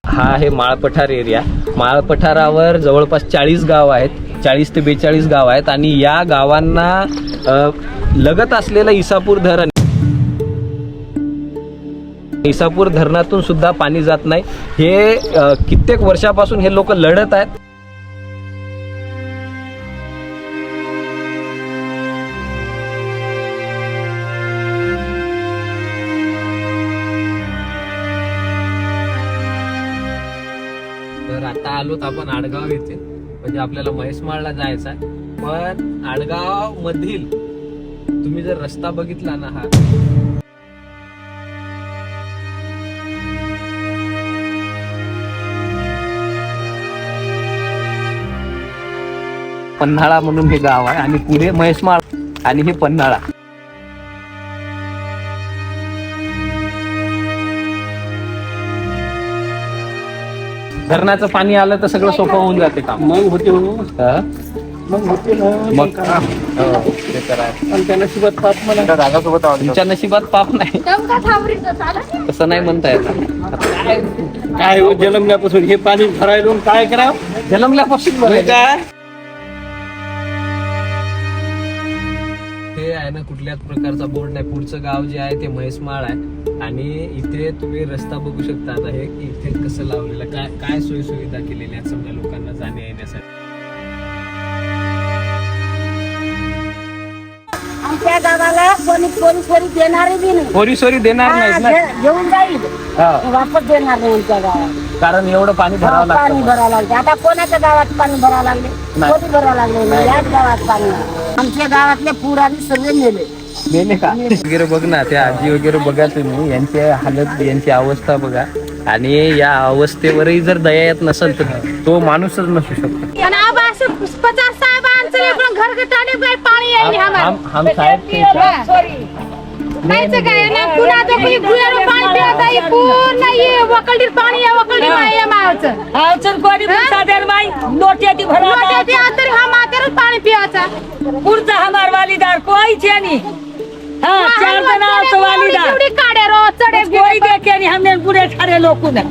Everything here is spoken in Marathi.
हा आहे माळपठार एरिया. माळपठारावर जवळपास 40 गाव आहेत, 40 ते 42 गाव आहेत आणि या गावांना लगत असलेलं इसापूर धरण, इसापूर धरणातून सुद्धा पाणी जात नाही. हे कित्येक वर्षापासून हे लोक लढत आहेत. तर आता आलोत आपण आडगाव येथे, म्हणजे आपल्याला म्हैसमाळला जायचं आहे. पण आडगाव मधील तुम्ही जर रस्ता बघितला ना, हा पन्हाळा म्हणून हे गाव आहे आणि पुढे म्हैसमाळ आणि हे पन्हाळा. धरणाचं पाणी आलं तर सगळं सोपं होऊन जाते काम. मग होते मग ते तर आहे. आमच्या नशिबात पाप म्हणा. तुमच्या नशिबात पाप नाही तसं नाही म्हणता येत. काय हो, जन्मल्यापासून हे पाणी भरायला काय करावं? जन्मल्यापासून काय हे आहे ना, कुठल्याच प्रकारचा बोर्ड नाही. पुढचं गाव जे आहे ते म्हैसमाळ आहे आणि इथे तुम्ही रस्ता बघू शकता. आता हे इथे कसं लावलेलं, काय सोयी सुविधा केलेल्या आहेत समजा लोकांना जाण्या येण्यासाठी. आमच्या गावाला कोणी देणारे बी नाही. पोरी सोरी देणार नाहीत ना, घेऊन जाईल हा. वापस देणार नाही आमच्या गावात. कारण एवढं पाणी भरावं पाणी लागतं. भरावं लागते. आता कोणाच्या गावात पाणी भरावं लागले? नाही. कोणी भरावं लागले? याच गावात पाणी. आमच्या गावातले पुराने सगळे नेले. मेले का वगैरे बघ ना, त्या आजी वगैरे बघा तुम्ही, यांची हालत, यांची अवस्था बघा. आणि या अवस्थेवरही जर दया येत नसेल तर तो माणूसच नसू शकतो. हम साहेब नहीं काय ना पुन्हा तो कोणी गुयारो पाणी पिता आहे पूर्ण ये वकलडीर पाणी आहे, वकलडी माय आहे मावचं. हावचन कोणी पुसा देर बाई लोट्याती भरा. लोट्याती अंतर हा मातेर पाणी पियाचा. पुरचा हमार वालीदार कोई छेनी. हां 4 जण वालीदार. एवढी काढे रो चढे कोई देखे नहीं हमने पूरे सारे लोग ने.